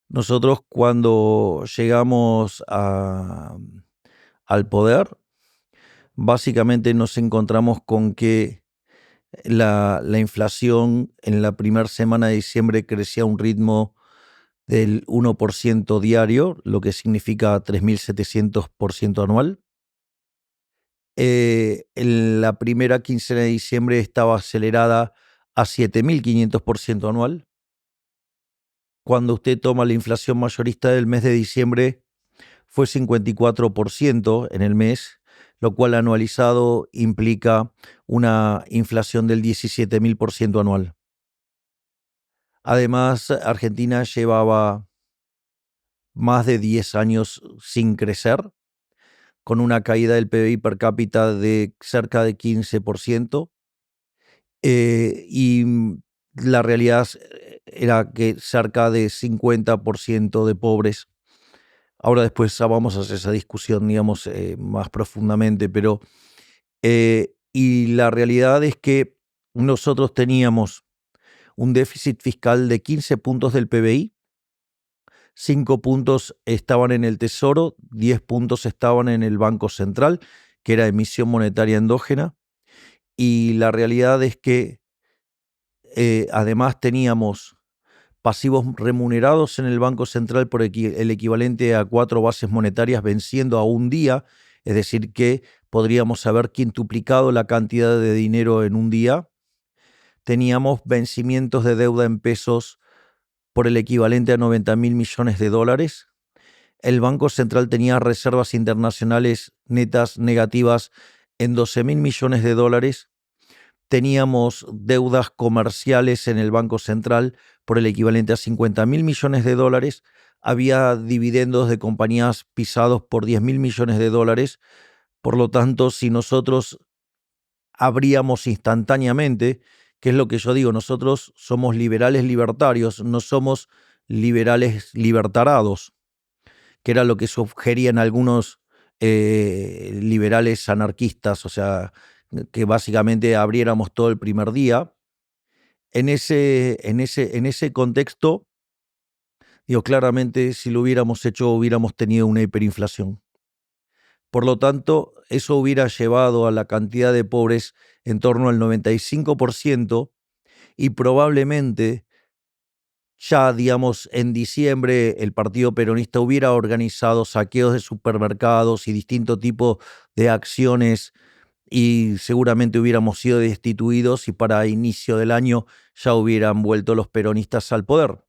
Nosotros cuando llegamos al poder, básicamente nos encontramos con que la inflación en la primera semana de diciembre crecía a un ritmo del 1% diario, lo que significa 3.700% anual. En la primera quincena de diciembre estaba acelerada a 7.500% anual. Cuando usted toma la inflación mayorista del mes de diciembre, fue 54% en el mes, lo cual anualizado implica una inflación del 17.000% anual. Además, Argentina llevaba más de 10 años sin crecer, con una caída del PBI per cápita de cerca de 15%, y la realidad era que cerca de 50% de pobres. Ahora después vamos a hacer esa discusión, digamos, más profundamente, pero y la realidad es que nosotros teníamos un déficit fiscal de 15 puntos del PBI, 5 puntos estaban en el Tesoro, 10 puntos estaban en el Banco Central, que era emisión monetaria endógena, y la realidad es que además teníamos pasivos remunerados en el Banco Central por el equivalente a 4 bases monetarias venciendo a un día, es decir, que podríamos haber quintuplicado la cantidad de dinero en un día. Teníamos vencimientos de deuda en pesos por el equivalente a 90.000 millones de dólares. El Banco Central tenía reservas internacionales netas negativas en 12.000 millones de dólares. Teníamos deudas comerciales en el Banco Central por el equivalente a 50.000 millones de dólares. Había dividendos de compañías pisados por 10.000 millones de dólares. Por lo tanto, si nosotros abríamos instantáneamente, que es lo que yo digo, nosotros somos liberales libertarios, no somos liberales libertarados, que era lo que sugerían algunos liberales anarquistas, o sea, que básicamente abriéramos todo el primer día. En ese contexto, digo, claramente si lo hubiéramos hecho hubiéramos tenido una hiperinflación. Por lo tanto, eso hubiera llevado a la cantidad de pobres en torno al 95% y probablemente ya, digamos, en diciembre el Partido Peronista hubiera organizado saqueos de supermercados y distinto tipo de acciones y seguramente hubiéramos sido destituidos y para inicio del año ya hubieran vuelto los peronistas al poder.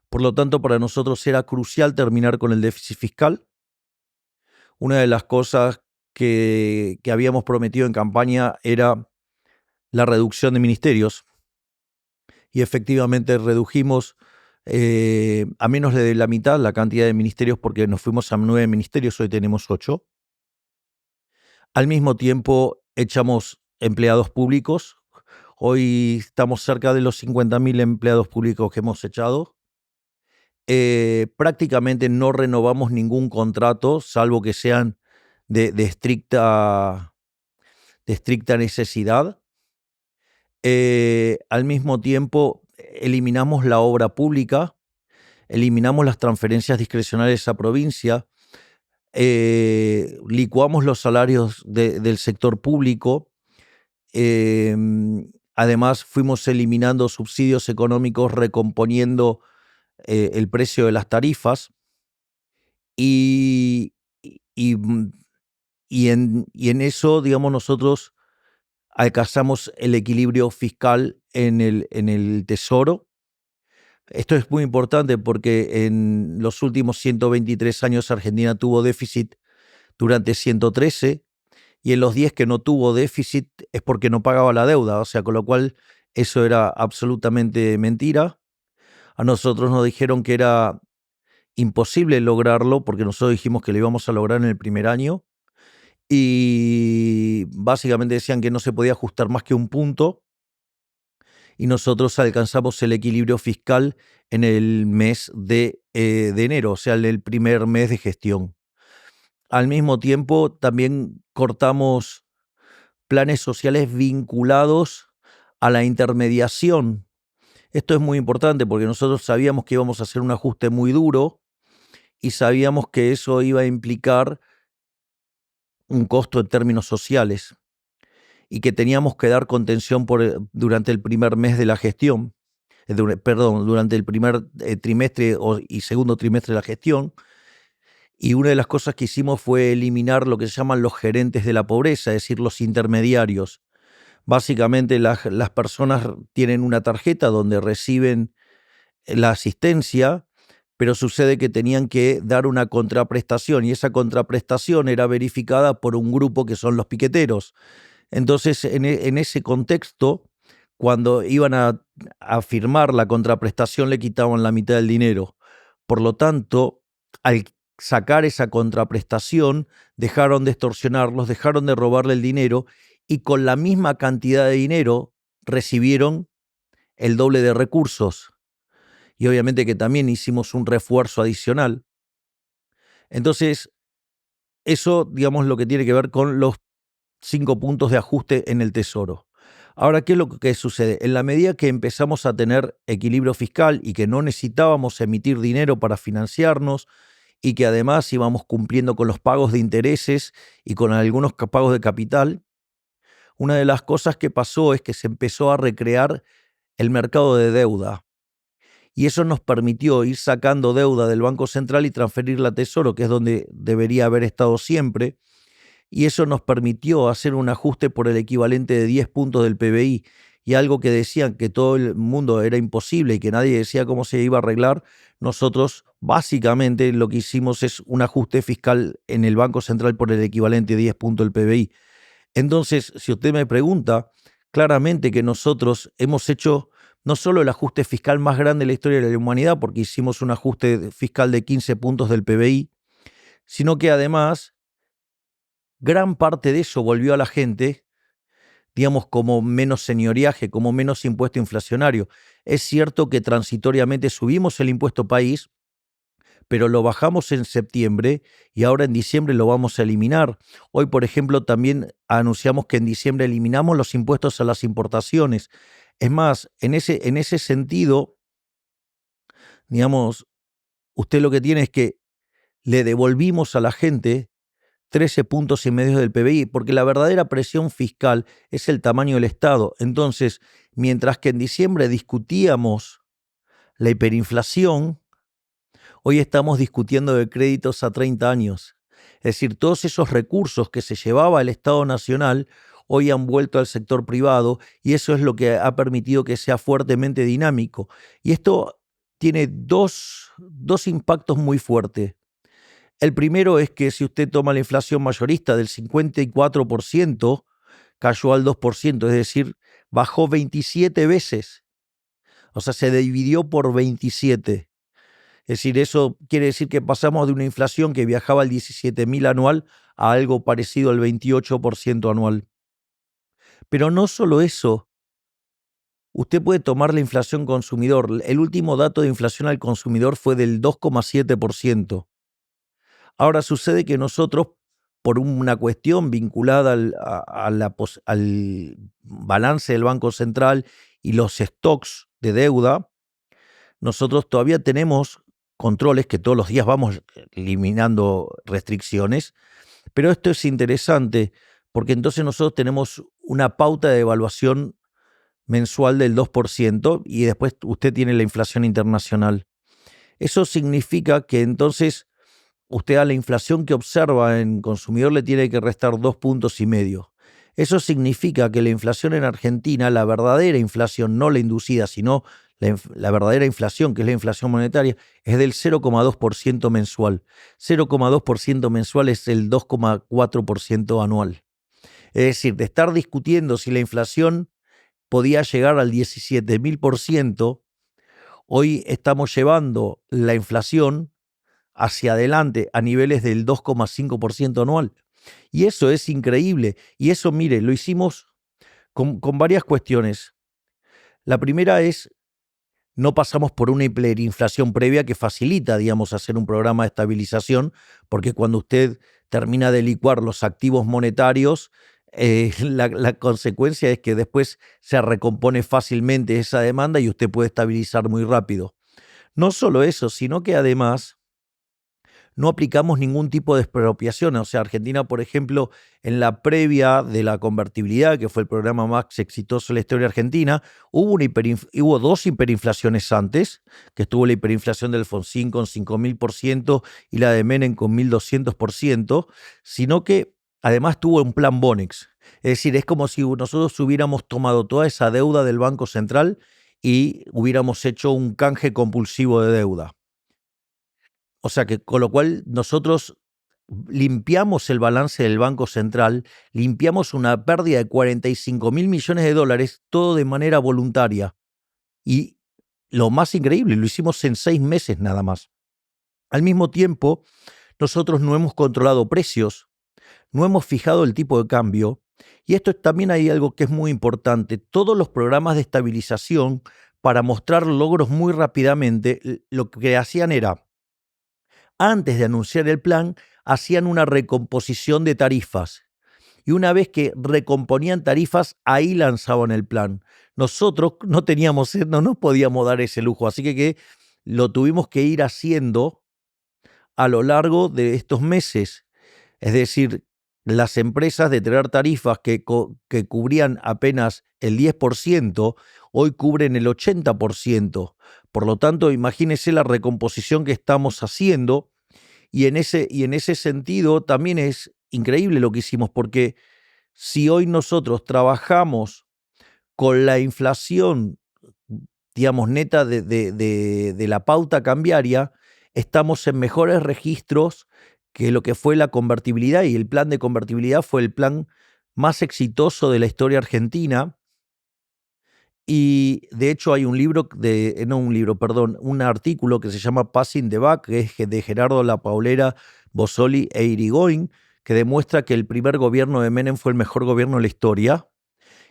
Por lo tanto, para nosotros era crucial terminar con el déficit fiscal. Una de las cosas que habíamos prometido en campaña era la reducción de ministerios y efectivamente redujimos a menos de la mitad la cantidad de ministerios porque nos fuimos a 9 ministerios, hoy tenemos 8. Al mismo tiempo echamos empleados públicos. Hoy estamos cerca de los 50.000 empleados públicos que hemos echado. Prácticamente no renovamos ningún contrato, salvo que sean de estricta necesidad. Al mismo tiempo, eliminamos la obra pública, eliminamos las transferencias discrecionales a provincia, licuamos los salarios del sector público. Además, fuimos eliminando subsidios económicos, recomponiendo el precio de las tarifas y, y, y en eso, digamos, nosotros alcanzamos el equilibrio fiscal en el Tesoro. Esto es muy importante porque en los últimos 123 años Argentina tuvo déficit durante 113 y en los 10 que no tuvo déficit es porque no pagaba la deuda, o sea, con lo cual eso era absolutamente mentira. A nosotros nos dijeron que era imposible lograrlo porque nosotros dijimos que lo íbamos a lograr en el primer año y básicamente decían que no se podía ajustar más que un punto y nosotros alcanzamos el equilibrio fiscal en el mes de enero, o sea, en el primer mes de gestión. Al mismo tiempo, también cortamos planes sociales vinculados a la intermediación Esto es muy importante porque nosotros sabíamos que íbamos a hacer un ajuste muy duro y sabíamos que eso iba a implicar un costo en términos sociales y que teníamos que dar contención durante el primer mes de la gestión, durante el primer trimestre y segundo trimestre de la gestión. Y una de las cosas que hicimos fue eliminar lo que se llaman los gerentes de la pobreza, es decir, los intermediarios. Básicamente las personas tienen una tarjeta donde reciben la asistencia, pero sucede que tenían que dar una contraprestación y esa contraprestación era verificada por un grupo que son los piqueteros. Entonces, en ese contexto, cuando iban a firmar la contraprestación, le quitaban la mitad del dinero. Por lo tanto, al sacar esa contraprestación, dejaron de extorsionarlos, dejaron de robarle el dinero y con la misma cantidad de dinero recibieron el doble de recursos. Y obviamente que también hicimos un refuerzo adicional. Entonces, eso, digamos, lo que tiene que ver con los 5 puntos de ajuste en el Tesoro. Ahora, ¿qué es lo que sucede? En la medida que empezamos a tener equilibrio fiscal y que no necesitábamos emitir dinero para financiarnos y que además íbamos cumpliendo con los pagos de intereses y con algunos pagos de capital, una de las cosas que pasó es que se empezó a recrear el mercado de deuda. Y eso nos permitió ir sacando deuda del Banco Central y transferirla a Tesoro, que es donde debería haber estado siempre, y eso nos permitió hacer un ajuste por el equivalente de 10 puntos del PBI, y algo que decían que todo el mundo era imposible y que nadie decía cómo se iba a arreglar, nosotros básicamente lo que hicimos es un ajuste fiscal en el Banco Central por el equivalente de 10 puntos del PBI. Entonces, si usted me pregunta, claramente que nosotros hemos hecho no solo el ajuste fiscal más grande de la historia de la humanidad, porque hicimos un ajuste fiscal de 15 puntos del PBI, sino que además gran parte de eso volvió a la gente, digamos, como menos señoriaje, como menos impuesto inflacionario. Es cierto que transitoriamente subimos el impuesto país, pero lo bajamos en septiembre y ahora en diciembre lo vamos a eliminar. Hoy, por ejemplo, también anunciamos que en diciembre eliminamos los impuestos a las importaciones. Es más, en ese sentido, digamos, usted lo que tiene es que le devolvimos a la gente 13 puntos y medio del PBI, porque la verdadera presión fiscal es el tamaño del Estado. Entonces, mientras que en diciembre discutíamos la hiperinflación, hoy estamos discutiendo de créditos a 30 años. Es decir, todos esos recursos que se llevaba el Estado Nacional hoy han vuelto al sector privado y eso es lo que ha permitido que sea fuertemente dinámico. Y esto tiene dos impactos muy fuertes. El primero es que si usted toma la inflación mayorista del 54%, cayó al 2%, es decir, bajó 27 veces. O sea, se dividió por 27. Es decir, eso quiere decir que pasamos de una inflación que viajaba al 17.000 anual a algo parecido al 28% anual. Pero no solo eso, usted puede tomar la inflación consumidor. El último dato de inflación al consumidor fue del 2,7%. Ahora sucede que nosotros, por una cuestión vinculada al balance del Banco Central y los stocks de deuda, nosotros todavía tenemos controles que todos los días vamos eliminando restricciones, pero esto es interesante porque entonces nosotros tenemos una pauta de evaluación mensual del 2% y después usted tiene la inflación internacional. Eso significa que entonces usted a la inflación que observa en consumidor le tiene que restar 2 puntos y medio. Eso significa que la inflación en Argentina, la verdadera inflación, no la inducida, sino la verdadera inflación, que es la inflación monetaria, es del 0,2% mensual. 0,2% mensual es el 2,4% anual. Es decir, de estar discutiendo si la inflación podía llegar al 17.000%, hoy estamos llevando la inflación hacia adelante a niveles del 2,5% anual. Y eso es increíble. Y eso, mire, lo hicimos con varias cuestiones. La primera es, no pasamos por una hiperinflación previa que facilita, digamos, hacer un programa de estabilización, porque cuando usted termina de licuar los activos monetarios, la consecuencia es que después se recompone fácilmente esa demanda y usted puede estabilizar muy rápido. No solo eso, sino que además no aplicamos ningún tipo de expropiación. O sea, Argentina, por ejemplo, en la previa de la convertibilidad, que fue el programa más exitoso de la historia argentina, hubo dos hiperinflaciones antes, que estuvo la hiperinflación de Alfonsín con 5.000% y la de Menem con 1.200%, sino que además tuvo un plan Bonex. Es decir, es como si nosotros hubiéramos tomado toda esa deuda del Banco Central y hubiéramos hecho un canje compulsivo de deuda. O sea que con lo cual nosotros limpiamos el balance del Banco Central, limpiamos una pérdida de 45.000 millones de dólares, todo de manera voluntaria. Y lo más increíble, lo hicimos en 6 meses nada más. Al mismo tiempo, nosotros no hemos controlado precios, no hemos fijado el tipo de cambio, y esto también hay algo que es muy importante. Todos los programas de estabilización, para mostrar logros muy rápidamente, lo que hacían era, antes de anunciar el plan, hacían una recomposición de tarifas. Y una vez que recomponían tarifas, ahí lanzaban el plan. Nosotros no nos podíamos dar ese lujo, así que lo tuvimos que ir haciendo a lo largo de estos meses. Es decir, las empresas de tener tarifas que cubrían apenas el 10%, hoy cubren el 80%. Por lo tanto, imagínense la recomposición que estamos haciendo, y en ese sentido también es increíble lo que hicimos, porque si hoy nosotros trabajamos con la inflación, digamos, neta de la pauta cambiaria, estamos en mejores registros que lo que fue la convertibilidad, y el plan de convertibilidad fue el plan más exitoso de la historia argentina. Y de hecho hay un artículo que se llama Passing the Buck, que es de Gerardo La Paulera, Bossoli e Irigoyen, que demuestra que el primer gobierno de Menem fue el mejor gobierno de la historia.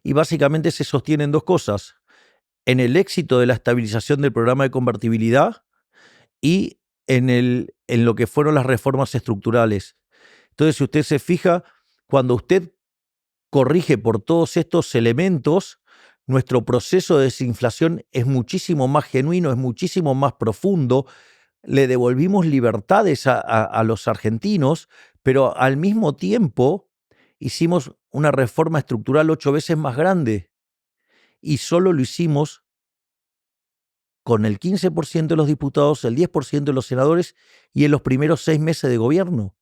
Y básicamente se sostienen dos cosas: en el éxito de la estabilización del programa de convertibilidad y en lo que fueron las reformas estructurales. Entonces, si usted se fija, cuando usted corrige por todos estos elementos, nuestro proceso de desinflación es muchísimo más genuino, es muchísimo más profundo. Le devolvimos libertades a los argentinos, pero al mismo tiempo hicimos una reforma estructural 8 veces más grande, y solo lo hicimos con el 15% de los diputados, el 10% de los senadores y en los primeros 6 meses de gobierno.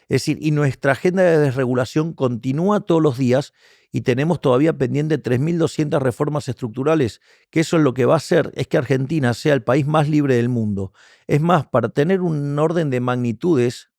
Es decir, y nuestra agenda de desregulación continúa todos los días, y tenemos todavía pendiente 3.200 reformas estructurales, que eso es lo que va a hacer es que Argentina sea el país más libre del mundo. Es más, para tener un orden de magnitudes,